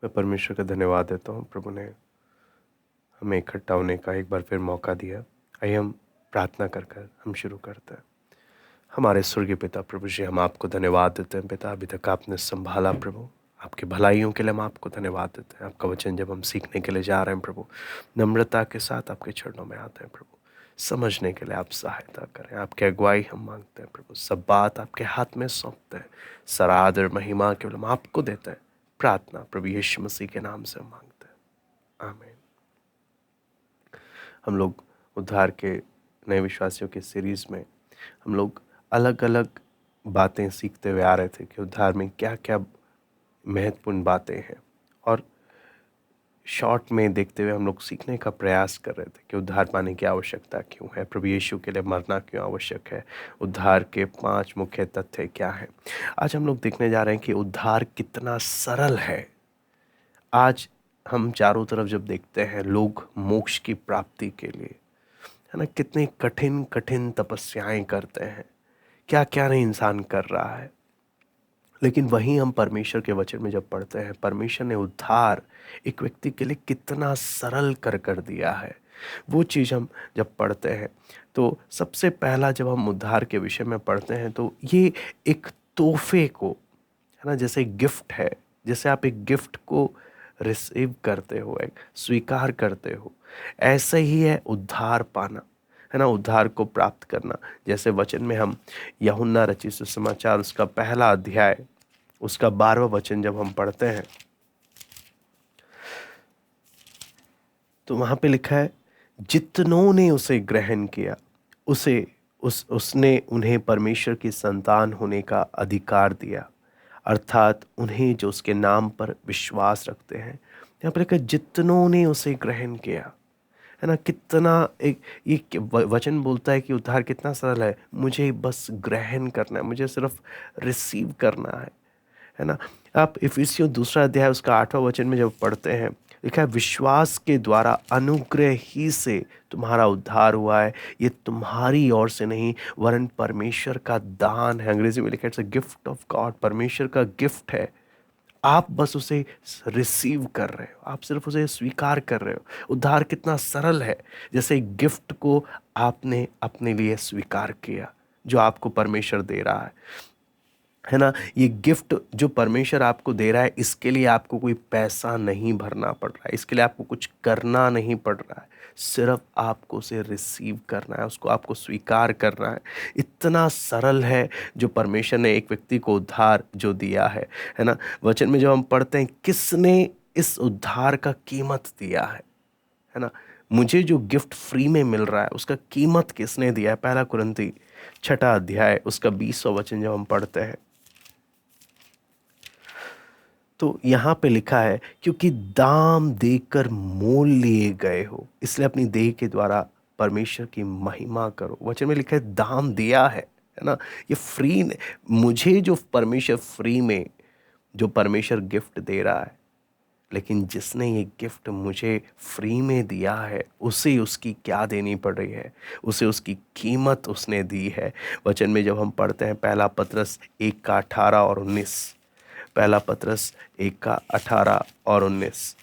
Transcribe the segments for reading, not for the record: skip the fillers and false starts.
मैं परमेश्वर का धन्यवाद देता हूँ। प्रभु ने हमें इकट्ठा होने का एक बार फिर मौका दिया। आइए हम प्रार्थना कर कर हम शुरू करते हैं। हमारे स्वर्गीय पिता प्रभु जी, हम आपको धन्यवाद देते हैं पिता, अभी तक आपने संभाला प्रभु। आपकी भलाइयों के लिए हम आपको धन्यवाद देते हैं। आपका वचन जब हम सीखने के लिए जा रहे हैं प्रभु, नम्रता के साथ आपके चरणों में आते हैं प्रभु। समझने के लिए आप सहायता करें, आपकी अगुवाई हम मांगते हैं प्रभु। सब बात आपके हाथ में सौंपते हैं। सारा आदर महिमा केवल हम आपको देते हैं। प्रार्थना प्रभु यीशु मसीह के नाम से हम मांगते हैं, आमीन। हम लोग उद्धार के नए विश्वासियों के सीरीज़ में हम लोग अलग अलग बातें सीखते हुए आ रहे थे कि उद्धार में क्या क्या महत्वपूर्ण बातें हैं, और शॉर्ट में देखते हुए हम लोग सीखने का प्रयास कर रहे थे कि उद्धार पाने की आवश्यकता क्यों है, प्रभु यीशु के लिए मरना क्यों आवश्यक है, उद्धार के 5 मुख्य तथ्य क्या हैं। आज हम लोग देखने जा रहे हैं कि उद्धार कितना सरल है। आज हम चारों तरफ जब देखते हैं, लोग मोक्ष की प्राप्ति के लिए, है ना, कितनी कठिन कठिन तपस्याएं करते हैं, क्या क्या नहीं इंसान कर रहा है। लेकिन वहीं हम परमेश्वर के वचन में जब पढ़ते हैं, परमेश्वर ने उद्धार एक व्यक्ति के लिए कितना सरल कर दिया है। वो चीज़ हम जब पढ़ते हैं तो सबसे पहला जब हम उद्धार के विषय में पढ़ते हैं तो ये एक तोहफे को, है ना, जैसे गिफ्ट है, जैसे आप एक गिफ्ट को रिसीव करते हो, एक स्वीकार करते हो, ऐसे ही है उद्धार पाना, है ना, उद्धार को प्राप्त करना। जैसे वचन में हम यूहन्ना रचित सुसमाचार उसका पहला अध्याय उसका 12वां वचन जब हम पढ़ते हैं तो वहां पे लिखा है, जितनों ने उसे ग्रहण किया उसे उसने उन्हें परमेश्वर की संतान होने का अधिकार दिया, अर्थात उन्हें जो उसके नाम पर विश्वास रखते हैं। यहाँ पर लिखा है, जितनों ने उसे ग्रहण किया, है ना। कितना एक ये वचन बोलता है कि उद्धार कितना सरल है। मुझे बस ग्रहण करना है, मुझे सिर्फ रिसीव करना है ना। आप इफिसियों 2 अध्याय उसका 8वां वचन में जब पढ़ते हैं, लिखा है, विश्वास के द्वारा अनुग्रह ही से तुम्हारा उद्धार हुआ है, ये तुम्हारी ओर से नहीं वरन परमेश्वर का दान है। अंग्रेजी में लिखा है, it's a gift of God, परमेश्वर का गिफ्ट है। आप बस उसे रिसीव कर रहे हो, आप सिर्फ उसे स्वीकार कर रहे हो। उद्धार कितना सरल है, जैसे गिफ्ट को आपने अपने लिए स्वीकार किया जो आपको परमेश्वर दे रहा है ना। ये गिफ्ट जो परमेश्वर आपको दे रहा है, इसके लिए आपको कोई पैसा नहीं भरना पड़ रहा है, इसके लिए आपको कुछ करना नहीं पड़ रहा है, सिर्फ आपको उसे रिसीव करना है, उसको आपको स्वीकार करना है। इतना सरल है जो परमेश्वर ने एक व्यक्ति को उद्धार जो दिया है ना। वचन में जब हम पढ़ते हैं, किसने इस उद्धार का कीमत दिया है ना। मुझे जो गिफ्ट फ्री में मिल रहा है उसका कीमत किसने दिया है। पहला कुरिन्थी 6 अध्याय उसका 20वां वचन जब हम पढ़ते हैं तो यहाँ पे लिखा है, क्योंकि दाम देकर मोल लिए गए हो इसलिए अपनी देह के द्वारा परमेश्वर की महिमा करो। वचन में लिखा है दाम दिया है ना। ये फ्री, मुझे जो परमेश्वर फ्री में जो परमेश्वर गिफ्ट दे रहा है, लेकिन जिसने ये गिफ्ट मुझे फ्री में दिया है उसे उसकी क्या देनी पड़ रही है, उसे उसकी कीमत उसने दी है। वचन में जब हम पढ़ते हैं पहला पतरस 1 का 18 और 19, पहला पतरस 1 का 18 और 19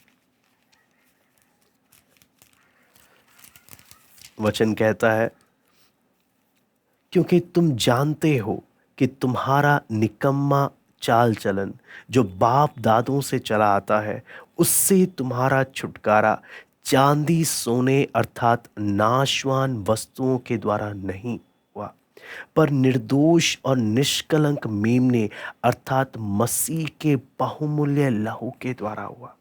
वचन कहता है, क्योंकि तुम जानते हो कि तुम्हारा निकम्मा चाल चलन जो बाप दादों से चला आता है, उससे तुम्हारा छुटकारा चांदी सोने अर्थात नाशवान वस्तुओं के द्वारा नहीं हुआ, पर निर्दोष और निष्कलंक मेमने अर्थात मसीह के बहुमूल्य लहू के द्वारा हुआ।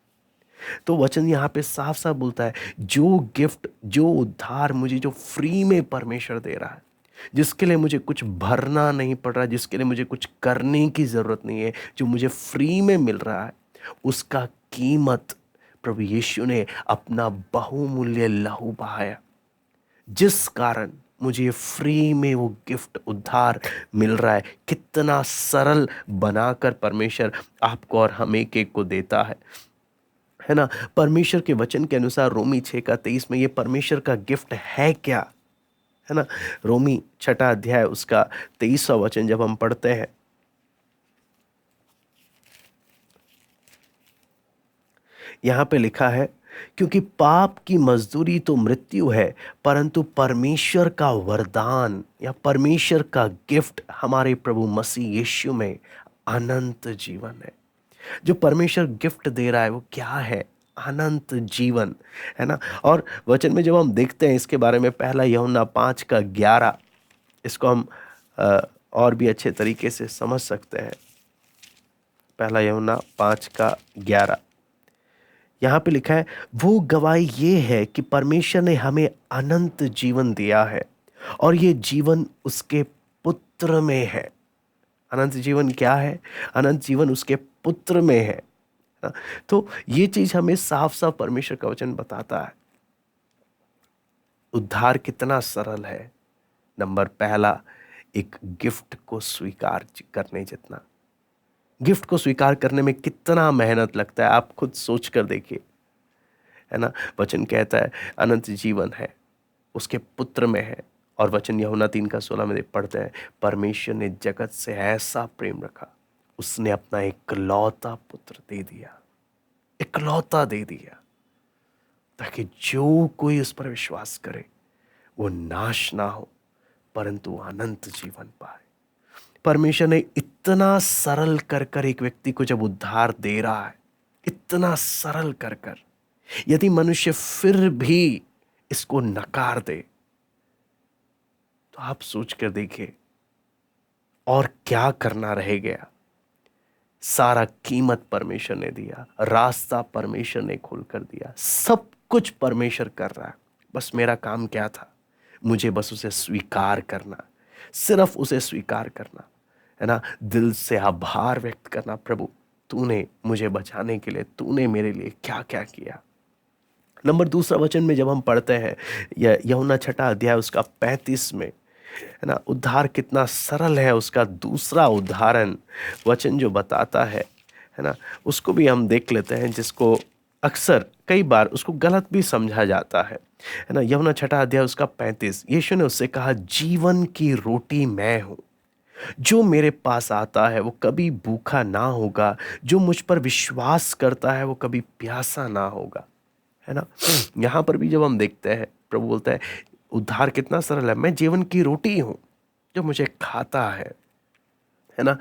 तो वचन यहाँ पे साफ साफ बोलता है, जो गिफ्ट जो उद्धार मुझे जो फ्री में परमेश्वर दे रहा है, जिसके लिए मुझे कुछ भरना नहीं पड़ रहा, जिसके लिए मुझे कुछ करने की जरूरत नहीं है, जो मुझे फ्री में मिल रहा है, उसका कीमत प्रभु यीशु ने अपना बहुमूल्य लहू बहाया, जिस कारण मुझे ये फ्री में वो गिफ्ट उद्धार मिल रहा है। कितना सरल बनाकर परमेश्वर आपको और हम एक एक को देता है ना। परमेश्वर के वचन के अनुसार रोमी 6 का 23 में ये परमेश्वर का गिफ्ट है क्या, है ना। रोमी 6 अध्याय उसका 23वां वचन जब हम पढ़ते हैं यहाँ पे लिखा है, क्योंकि पाप की मजदूरी तो मृत्यु है, परंतु परमेश्वर का वरदान या परमेश्वर का गिफ्ट हमारे प्रभु मसीह यीशु में अनंत जीवन है। जो परमेश्वर गिफ्ट दे रहा है वो क्या है? अनंत जीवन, है ना। और वचन में जब हम देखते हैं इसके बारे में, पहला यूहन्ना 5:11, इसको हम और भी अच्छे तरीके से समझ सकते हैं। पहला यूहन्ना 5:11 यहाँ पे लिखा है, वो गवाही ये है कि परमेश्वर ने हमें अनंत जीवन दिया है और ये जीवन उसके पुत्र में है। अनंत जीवन क्या है? अनंत जीवन उसके पुत्र में है ना? तो ये चीज हमें साफ साफ परमेश्वर का वचन बताता है। उद्धार कितना सरल है। नंबर पहला, एक गिफ्ट को स्वीकार करने जितना। गिफ्ट को स्वीकार करने में कितना मेहनत लगता है, आप खुद सोच कर देखिए, है ना। वचन कहता है अनंत जीवन है, उसके पुत्र में है। और वचन यूहन्ना 3:16 में पढ़ते हैं, परमेश्वर ने जगत से ऐसा प्रेम रखा, उसने अपना इकलौता पुत्र दे दिया, इकलौता दे दिया, ताकि जो कोई उस पर विश्वास करे वो नाश ना हो परंतु अनंत जीवन पाए। परमेश्वर ने इतना सरल कर कर एक व्यक्ति को जब उद्धार दे रहा है, इतना सरल कर कर, यदि मनुष्य फिर भी इसको नकार दे तो आप सोच कर देखिए और क्या करना रह गया। सारा कीमत परमेश्वर ने दिया, रास्ता परमेश्वर ने खोल कर दिया, सब कुछ परमेश्वर कर रहा है। बस मेरा काम क्या था? मुझे बस उसे स्वीकार करना, सिर्फ उसे स्वीकार करना, है ना। दिल से आभार व्यक्त करना, प्रभु तूने मुझे बचाने के लिए, तूने मेरे लिए क्या क्या किया। नंबर दूसरा, वचन में जब हम पढ़ते हैं यूहन्ना 6 उसका 35 में, है ना, उद्धार कितना सरल है, उसका दूसरा उदाहरण वचन जो बताता है ना, उसको भी हम देख लेते हैं, जिसको अक्सर कई बार उसको गलत भी समझा जाता है ना। यूहन्ना 6 उसका 35, यीशु ने उससे कहा, जीवन की रोटी मैं हूं, जो मेरे पास आता है वो कभी भूखा ना होगा, जो मुझ पर विश्वास करता है वो कभी प्यासा ना होगा, है ना। यहां पर भी जब हम देखते हैं, प्रभु बोलता है उद्धार कितना सरल है, मैं जीवन की रोटी हूं, जो मुझे खाता है ना।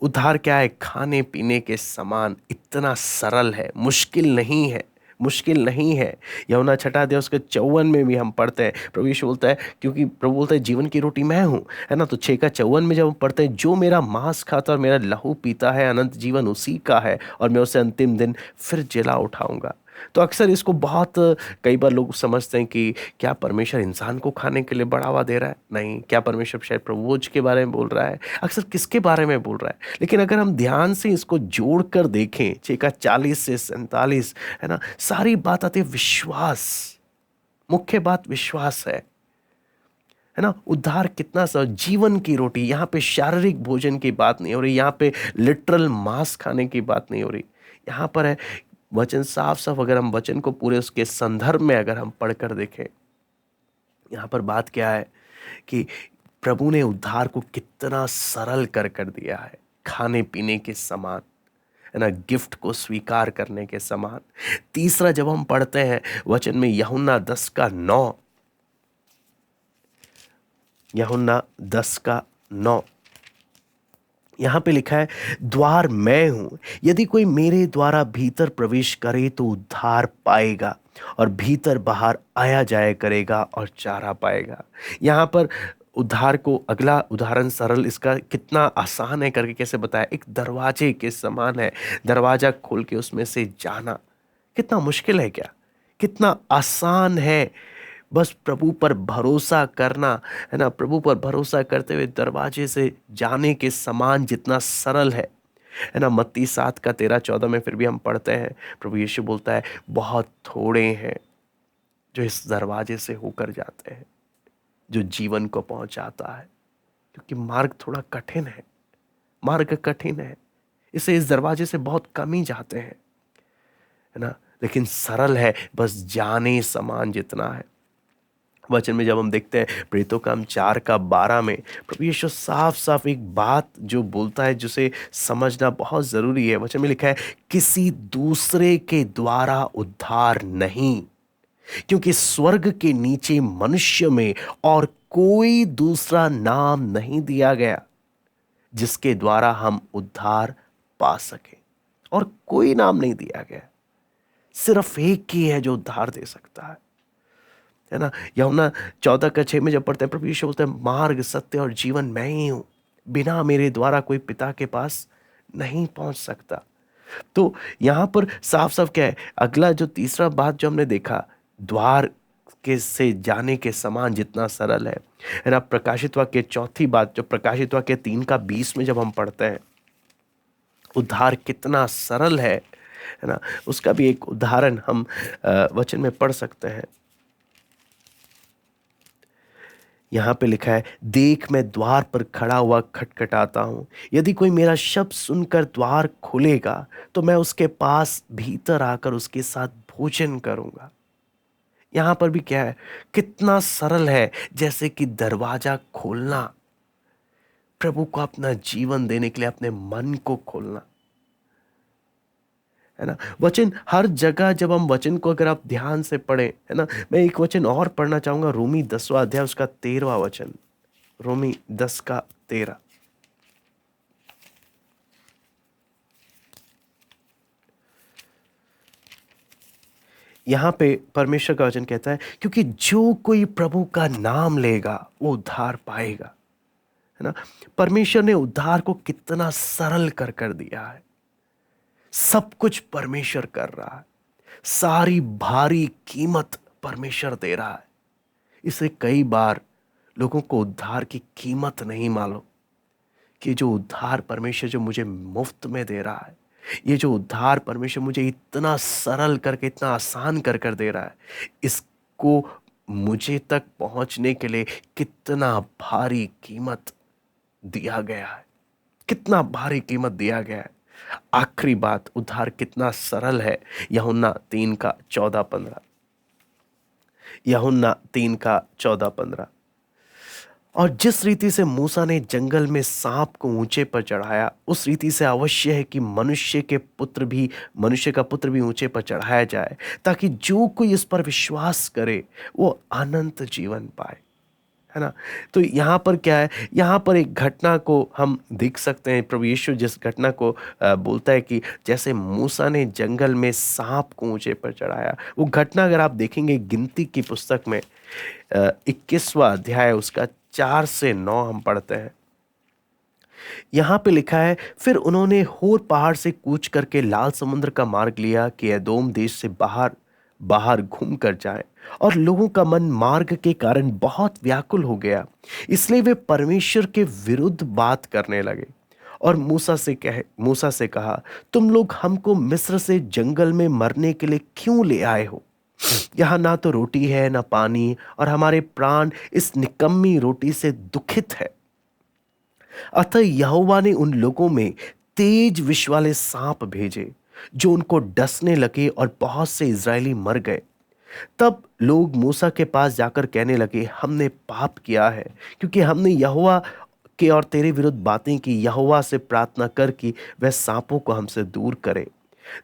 उद्धार क्या है? खाने पीने के समान, इतना सरल है, मुश्किल नहीं है, मुश्किल नहीं है। यूहन्ना 6 उसके 54 में भी हम पढ़ते हैं, प्रभु यीशु बोलता है, क्योंकि प्रभु बोलता है जीवन की रोटी मैं हूं, है ना। तो 6:54 में जब हम पढ़ते हैं, जो मेरा मांस खाता और मेरा लहू पीता है, अनंत जीवन उसी का है और मैं उसे अंतिम दिन फिर जिला उठाऊंगा। तो अक्सर इसको बहुत, कई बार लोग समझते हैं कि क्या परमेश्वर इंसान को खाने के लिए बढ़ावा दे रहा है? नहीं। क्या परमेश्वर शायद प्रभुभोज के बारे में बोल रहा है? अक्सर किसके बारे में बोल रहा है? लेकिन अगर हम ध्यान से इसको जोड़कर देखें, 6:40 से 47, है ना, सारी बात आती है विश्वास। मुख्य बात विश्वास है ना। उद्धार कितना सा, जीवन की रोटी, यहाँ पे शारीरिक भोजन की बात नहीं हो रही, यहाँ पे लिटरल मांस खाने की बात नहीं हो रही, यहाँ पर है वचन साफ साफ। अगर हम वचन को पूरे उसके संदर्भ में अगर हम पढ़कर देखें, यहाँ पर बात क्या है कि प्रभु ने उद्धार को कितना सरल कर कर दिया है, खाने पीने के समान, है ना, गिफ्ट को स्वीकार करने के समान। तीसरा, जब हम पढ़ते हैं वचन में यूहन्ना 10:9, यूहन्ना 10:9 यहाँ पे लिखा है, द्वार मैं हूं, यदि कोई मेरे द्वारा भीतर प्रवेश करे तो उद्धार पाएगा और भीतर बाहर आया जाया करेगा और चारा पाएगा। यहाँ पर उद्धार को अगला उदाहरण सरल, इसका कितना आसान है करके कैसे बताया, एक दरवाजे के समान है। दरवाजा खोल के उसमें से जाना कितना मुश्किल है क्या? कितना आसान है, बस प्रभु पर भरोसा करना, है ना। प्रभु पर भरोसा करते हुए दरवाजे से जाने के समान जितना सरल है ना। मत्ती 7:13-14 में फिर भी हम पढ़ते हैं, प्रभु यीशु बोलता है, बहुत थोड़े हैं जो इस दरवाजे से होकर जाते हैं, जो जीवन को पहुंचाता है, क्योंकि मार्ग थोड़ा कठिन है, मार्ग कठिन है, इसे इस दरवाजे से बहुत कम ही जाते हैं, है ना। लेकिन सरल है, बस जाने समान जितना है। वचन में जब हम देखते हैं प्रेरितों का काम 4:12 में प्रभु यीशु साफ साफ एक बात जो बोलता है जिसे समझना बहुत जरूरी है। वचन में लिखा है, किसी दूसरे के द्वारा उद्धार नहीं, क्योंकि स्वर्ग के नीचे मनुष्य में और कोई दूसरा नाम नहीं दिया गया जिसके द्वारा हम उद्धार पा सके। और कोई नाम नहीं दिया गया, सिर्फ एक ही है जो उद्धार दे सकता है ना। यूहन्ना 14:6 में जब पढ़ते हैं, प्रभु यीशु बोलते हैं, मार्ग सत्य और जीवन मैं ही हूं, बिना मेरे द्वारा कोई पिता के पास नहीं पहुंच सकता। तो यहां पर साफ साफ क्या है, अगला जो तीसरा बात जो हमने देखा, द्वार के से जाने के समान जितना सरल है ना। प्रकाशित वाक्य चौथी बात जो प्रकाशित वाक्य 3:20 में जब हम पढ़ते हैं, उद्धार कितना सरल है ना, उसका भी एक उदाहरण हम वचन में पढ़ सकते हैं। यहां पे लिखा है, देख मैं द्वार पर खड़ा हुआ खटखटाता हूं, यदि कोई मेरा शब्द सुनकर द्वार खोलेगा तो मैं उसके पास भीतर आकर उसके साथ भोजन करूंगा। यहां पर भी क्या है, कितना सरल है, जैसे कि दरवाजा खोलना, प्रभु को अपना जीवन देने के लिए अपने मन को खोलना, है ना। वचन हर जगह जब हम वचन को अगर आप ध्यान से पढ़ें, है ना, मैं एक वचन और पढ़ना चाहूंगा, रोमी 10वां अध्याय उसका 13वां वचन, रोमी 10:13। यहां पे परमेश्वर का वचन कहता है, क्योंकि जो कोई प्रभु का नाम लेगा वो उद्धार पाएगा, है ना। परमेश्वर ने उद्धार को कितना सरल कर दिया है। सब कुछ परमेश्वर कर रहा है, सारी भारी कीमत परमेश्वर दे रहा है। इसे कई बार लोगों को उद्धार की कीमत नहीं मालूम, कि जो उद्धार परमेश्वर जो मुझे मुफ्त में दे रहा है, ये जो उद्धार परमेश्वर मुझे इतना सरल करके इतना आसान कर दे रहा है, इसको मुझे तक पहुंचने के लिए कितना भारी कीमत दिया गया है, कितना भारी कीमत दिया गया है। आखिरी बात, उद्धार कितना सरल है, यूहन्ना 3:14-15, यूहन्ना 3:14-15। और जिस रीति से मूसा ने जंगल में सांप को ऊंचे पर चढ़ाया, उस रीति से अवश्य है कि मनुष्य का पुत्र भी ऊंचे पर चढ़ाया जाए, ताकि जो कोई इस पर विश्वास करे वो अनंत जीवन पाए, है ना। तो यहाँ पर क्या है, यहाँ पर एक घटना को हम देख सकते हैं। प्रभु यीशु जिस घटना को बोलता है कि जैसे मूसा ने जंगल में सांप को ऊंचे पर चढ़ाया, वो घटना अगर आप देखेंगे गिनती की पुस्तक में 21वां अध्याय उसका 4 से 9 हम पढ़ते हैं। यहां पे लिखा है, फिर उन्होंने होर पहाड़ से कूच करके लाल समुद्र का मार्ग लिया कि एदोम देश से बाहर बाहर घूम कर जाए, और लोगों का मन मार्ग के कारण बहुत व्याकुल हो गया, इसलिए वे परमेश्वर के विरुद्ध बात करने लगे और मूसा से कहा, तुम लोग हमको मिस्र से जंगल में मरने के लिए क्यों ले आए हो? यहाँ ना तो रोटी है ना पानी, और हमारे प्राण इस निकम्मी रोटी से दुखित है। अतः यहोवा ने उन लोगों में तेज विष वाले सांप भेजे जो उनको डसने लगे, और बहुत से इजरायली मर गए। तब लोग मूसा के पास जाकर कहने लगे, हमने पाप किया है, क्योंकि हमने यहोवा के और तेरे विरुद्ध बातें की। यहोवा से प्रार्थना कर कि वह सांपों को हमसे दूर करे।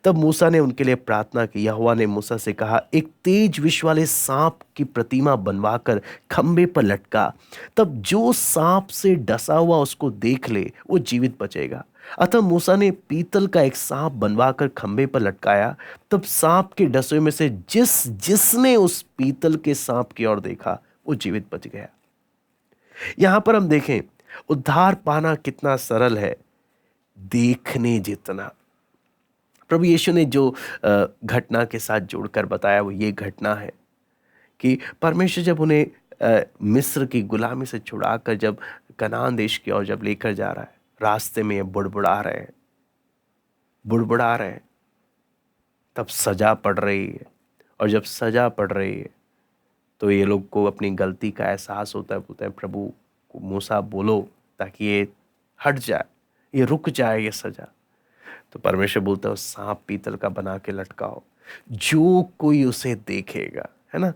तब मूसा ने उनके लिए प्रार्थना की। यहोवा ने मूसा से कहा, एक तेज विष वाले सांप की प्रतिमा बनवाकर खंबे पर लटका, तब जो सांप से डसा हुआ उसको देख ले वो जीवित बचेगा। अतः मूसा ने पीतल का एक सांप बनवाकर खंबे पर लटकाया। तब सांप के डसे में से जिसने उस पीतल के सांप की ओर देखा वो जीवित बच गया। यहां पर हम देखें उद्धार पाना कितना सरल है, देखने जितना। प्रभु यीशु ने जो घटना के साथ जोड़कर बताया वो ये घटना है कि परमेश्वर जब उन्हें मिस्र की गुलामी से छुड़ाकर जब कनान देश की ओर जब लेकर जा रहा है, रास्ते में ये बुड़बुड़ा रहे हैं, तब सजा पड़ रही है। और जब सजा पड़ रही है तो ये लोग को अपनी गलती का एहसास होता है। बोलते हैं, प्रभु को मूसा बोलो ताकि ये हट जाए, ये रुक जाए ये सजा। तो परमेश्वर बोलता है, सांप पीतल का बना के लटकाओ, जो कोई उसे देखेगा, है ना।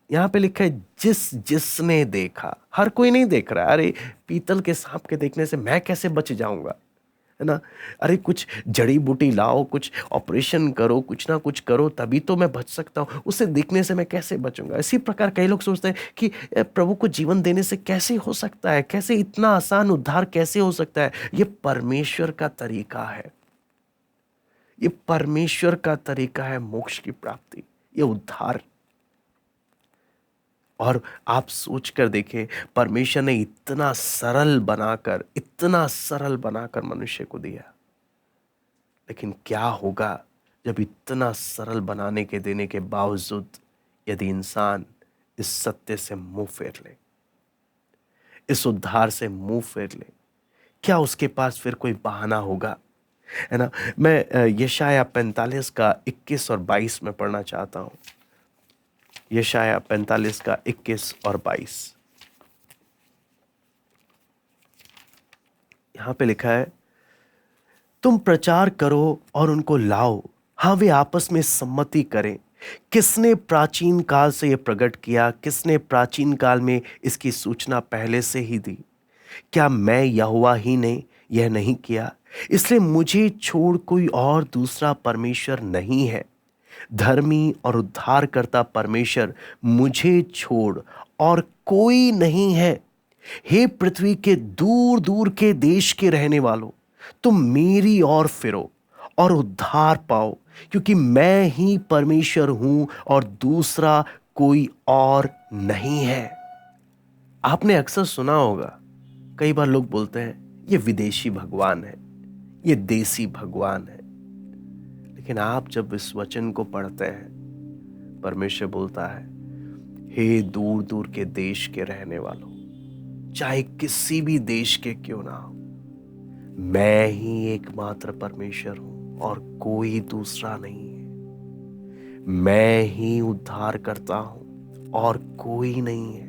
यहाँ पे लिखा है जिसने देखा। हर कोई नहीं देख रहा है। अरे पीतल के सांप के देखने से मैं कैसे बच जाऊंगा, है ना। अरे कुछ जड़ी बूटी लाओ, कुछ ऑपरेशन करो, कुछ ना कुछ करो, तभी तो मैं बच सकता हूं। उसे देखने से मैं कैसे बचूंगा। इसी प्रकार कई लोग सोचते हैं कि प्रभु को जीवन देने से कैसे हो सकता है, कैसे इतना आसान उद्धार कैसे हो सकता है। ये परमेश्वर का तरीका है, ये परमेश्वर का तरीका है मोक्ष की प्राप्ति, ये उद्धार। और आप सोच कर देखें, परमेश्वर ने इतना सरल बनाकर मनुष्य को दिया। लेकिन क्या होगा जब इतना सरल बनाने के देने के बावजूद यदि इंसान इस सत्य से मुंह फेर ले, इस उद्धार से मुंह फेर ले, क्या उसके पास फिर कोई बहाना होगा, है ना। मैं यशाया 45 का 21 और 22 में पढ़ना चाहता हूं। यशाया 45 का 21 और 22। यहां पे लिखा है, तुम प्रचार करो और उनको लाओ, हाँ वे आपस में सम्मति करें। किसने प्राचीन काल से यह प्रकट किया, किसने प्राचीन काल में इसकी सूचना पहले से ही दी। क्या मैं यहोवा ही ने यह नहीं किया। इसलिए मुझे छोड़ कोई और दूसरा परमेश्वर नहीं है। धर्मी और उद्धारकर्ता परमेश्वर मुझे छोड़ और कोई नहीं है। हे पृथ्वी के दूर दूर के देश के रहने वालों, तुम मेरी ओर फिरो और उद्धार पाओ, क्योंकि मैं ही परमेश्वर हूं और दूसरा कोई और नहीं है। आपने अक्सर सुना होगा, कई बार लोग बोलते हैं ये विदेशी भगवान है, ये देसी भगवान है। लेकिन आप जब इस वचन को पढ़ते हैं, परमेश्वर बोलता है, हे दूर दूर के देश के रहने वालों, चाहे किसी भी देश के क्यों ना हो, मैं ही एकमात्र परमेश्वर हूं और कोई दूसरा नहीं है। मैं ही उद्धार करता हूं और कोई नहीं है।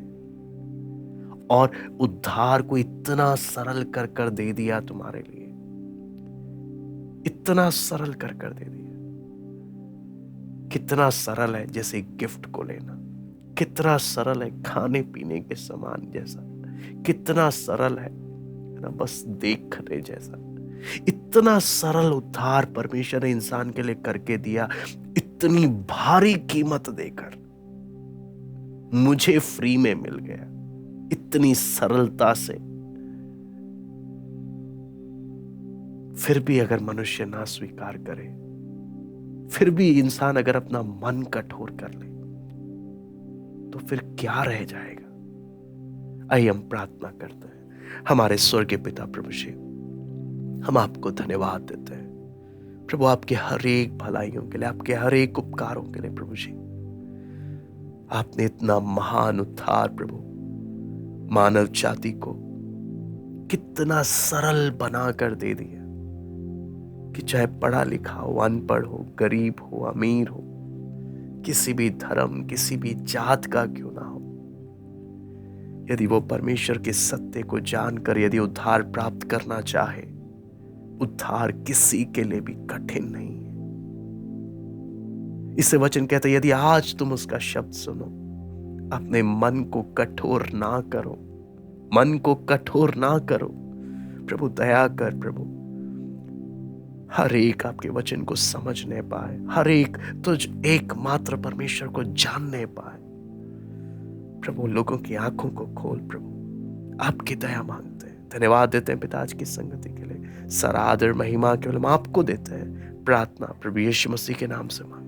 और उद्धार को इतना सरल कर कर दे दिया तुम्हारे लिए, इतना सरल कर कर दे दिया। कितना सरल है जैसे गिफ्ट को लेना, कितना सरल है खाने पीने के सामान जैसा, कितना सरल है ना, बस देखने जैसा। इतना सरल उद्धार परमेश्वर ने इंसान के लिए करके दिया, इतनी भारी कीमत देकर मुझे फ्री में मिल गया, इतनी सरलता से। फिर भी अगर मनुष्य ना स्वीकार करे, फिर भी इंसान अगर अपना मन कठोर कर ले, तो फिर क्या रह जाएगा। आइए हम प्रार्थना करते हैं। हमारे स्वर्गीय पिता प्रभु जी, हम आपको धन्यवाद देते हैं प्रभु, आपके हर एक भलाइयों के लिए, आपके हर एक उपकारों के लिए। प्रभु जी, आपने इतना महान उद्धार प्रभु मानव जाति को कितना सरल बनाकर दे दिया कि चाहे पढ़ा लिखा हो, अनपढ़ हो, गरीब हो, अमीर हो, किसी भी धर्म, किसी भी जात का क्यों ना हो, यदि वो परमेश्वर के सत्य को जानकर यदि उद्धार प्राप्त करना चाहे, उद्धार किसी के लिए भी कठिन नहीं है। इससे वचन कहता है, यदि आज तुम उसका शब्द सुनो, अपने मन को कठोर ना करो, मन को कठोर ना करो। प्रभु दया कर प्रभु, हर एक आपके वचन को समझने पाए, हर एक तुझ एकमात्र परमेश्वर को जानने पाए। प्रभु लोगों की आंखों को खोल प्रभु, आपकी दया मांगते हैं। धन्यवाद देते हैं पिता आज की संगति के लिए। सारा आदर महिमा केवल हम आपको देते हैं। प्रार्थना प्रभु यीशु मसीह के नाम से मांगते हैं।